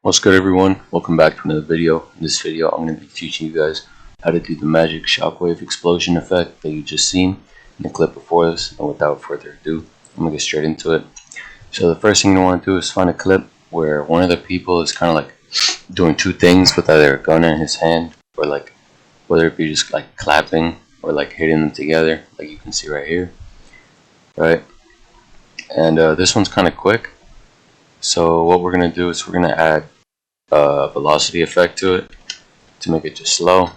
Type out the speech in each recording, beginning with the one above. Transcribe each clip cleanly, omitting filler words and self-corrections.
What's good, everyone? Welcome back to another video. In this video I'm going to be teaching you guys how to do the magic shockwave explosion effect that you just seen in the clip before this. And without further ado, I'm going to get straight into it. So the first thing you want to do is find a clip where one of the people is kind of like doing two things with either a gun in his hand or like whether it be just like clapping or like hitting them together, like you can see right here, right? And this one's kind of quick. So what we're going to do is we're going to add a velocity effect to it to make it just slow.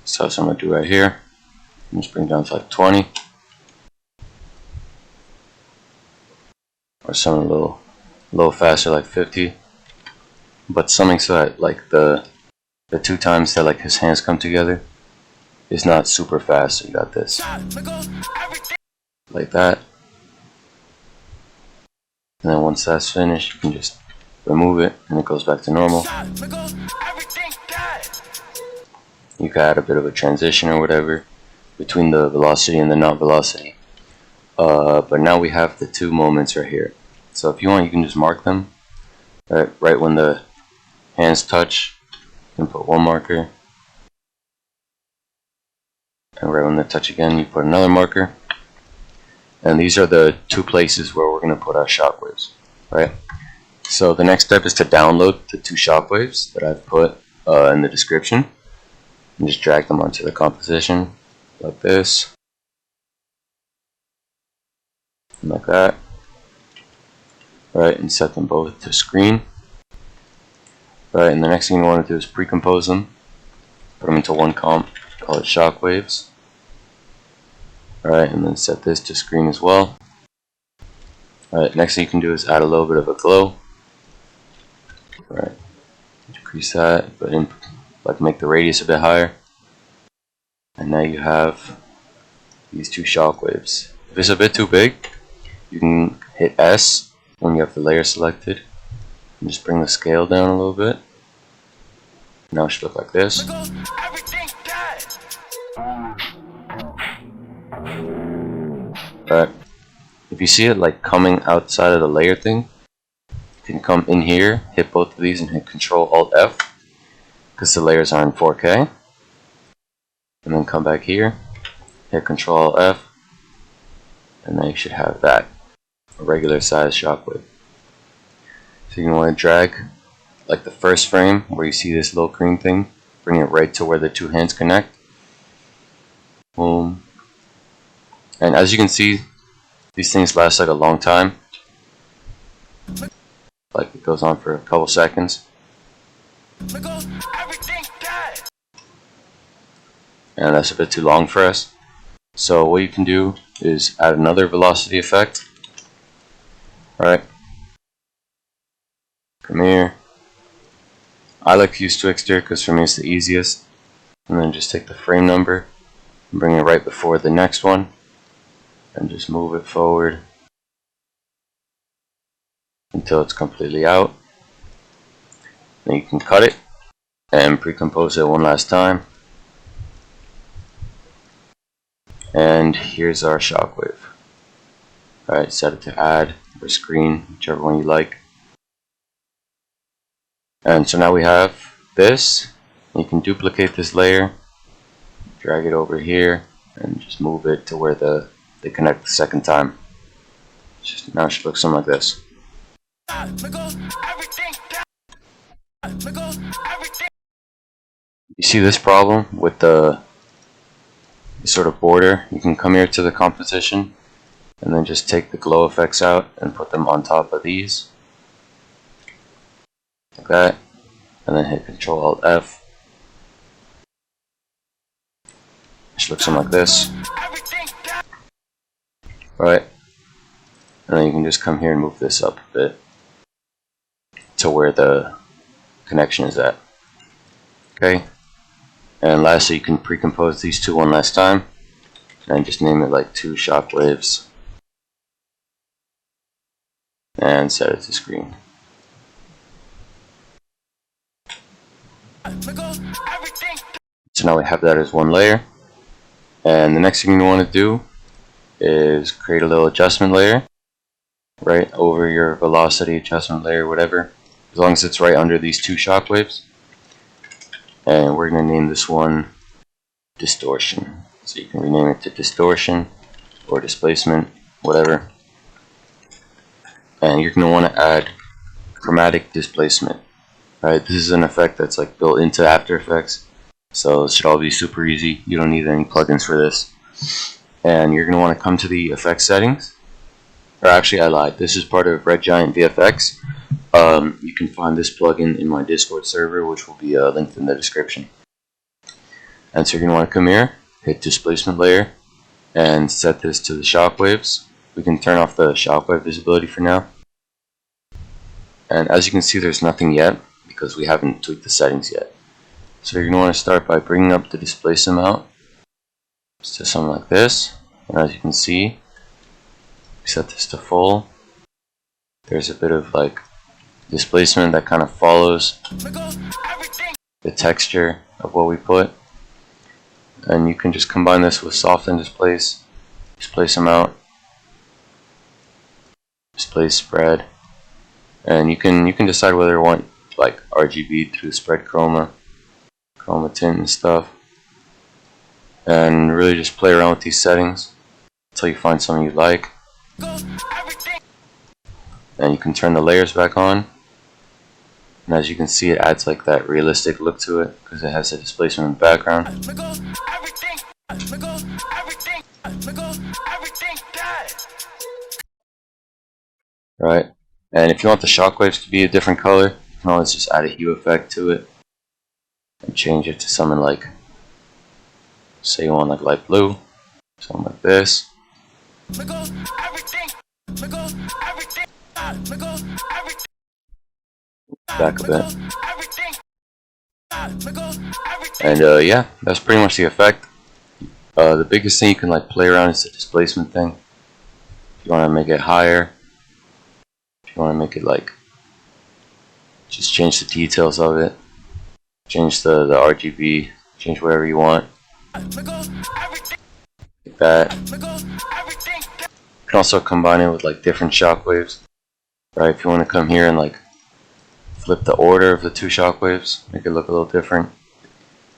So that's what I'm going to do right here. I'm just bring it down to like 20. Or something a little faster, like 50. But something so that like the two times that like his hands come together is not super fast. So you got this. Like that. And then once that's finished, you can just remove it and it goes back to normal. You can add a bit of a transition or whatever between the velocity and the not velocity. But now we have the two moments right here. So if you want, you can just mark them. Right when the hands touch, you can put one marker. And right when they touch again, you put another marker. And these are the two places where we're going to put our shockwaves, right? So the next step is to download the two shockwaves that I've put in the description. And just drag them onto the composition like this. And like that. Right, and set them both to screen. Right, and the next thing you want to do is pre-compose them. Put them into one comp, call it shockwaves. Alright, and then set this to screen as well. Alright, next thing you can do is add a little bit of a glow. Right, decrease that, but like make the radius a bit higher. And now you have these two shockwaves. If it's a bit too big, you can hit S when you have the layer selected. And just bring the scale down a little bit. Now it should look like this. But if you see it like coming outside of the layer thing, you can come in here, hit both of these and hit Control Alt F because the layers are in 4K. And then come back here, hit Control Alt F, and then you should have that, a regular size shockwave. So you want to drag like the first frame where you see this little green thing, bring it right to where the two hands connect. Boom. And as you can see, these things last like a long time. Like it goes on for a couple seconds. And that's a bit too long for us. So what you can do is add another velocity effect. Alright. Come here. I like to use Twixtor because for me it's the easiest. And then just take the frame number and bring it right before the next one. And just move it forward until it's completely out. Then you can cut it and pre-compose it one last time. And here's our shockwave. Alright, set it to add or screen, whichever one you like. And so now we have this. You can duplicate this layer, drag it over here, and just move it to where they connect the second time. Now it should look something like this. You see this problem with the sort of border? You can come here to the composition and then just take the glow effects out and put them on top of these. Like that. And then hit Control Alt F. It should look something like this. Right. And then you can just come here and move this up a bit to where the connection is at. Okay. And lastly, you can pre-compose these two one last time. And just name it like two shockwaves. And set it to screen. So now we have that as one layer. And the next thing you want to do is create a little adjustment layer right over your velocity adjustment layer, whatever, as long as it's right under these two shockwaves. And we're going to name this one Distortion. So you can rename it to Distortion or Displacement, whatever. And you're going to want to add chromatic displacement. Right, this is an effect that's like built into After Effects, so it should all be super easy. You don't need any plugins for this. And you're going to want to come to the effect settings. Or actually, I lied. This is part of Red Giant VFX. You can find this plugin in my Discord server, which will be linked in the description. And so you're going to want to come here, hit Displacement Layer, and set this to the shockwaves. We can turn off the shockwave visibility for now. And as you can see, there's nothing yet, because we haven't tweaked the settings yet. So you're going to want to start by bringing up the displace amount to something like this. And as you can see, we set this to full. There's a bit of like displacement that kind of follows the texture of what we put. And you can just combine this with soften displace, displace amount, displace spread, and you can decide whether you want like RGB through spread chroma tint and stuff, and really just play around with these settings until you find something you like. And you can turn the layers back on, and as you can see, it adds like that realistic look to it because it has a displacement in the background. Right, and if you want the shockwaves to be a different color, you can always just add a hue effect to it and change it to something like, say you want like light blue, something like this. Back a bit. And yeah, that's pretty much the effect. The biggest thing you can like play around is the displacement thing. If you want to make it higher, if you want to make it like, just change the details of it, change the RGB, change whatever you want, like that. You can also combine it with like different shockwaves, right? If you want to come here and like flip the order of the two shockwaves, make it look a little different,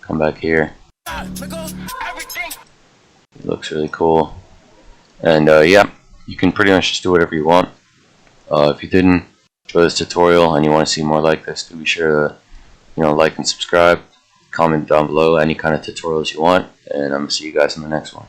come back here. It looks really cool. And yeah, you can pretty much just do whatever you want. If you didn't enjoy this tutorial and you want to see more like this, do be sure to like and subscribe, comment down below any kind of tutorials you want, and I'm going to see you guys in the next one.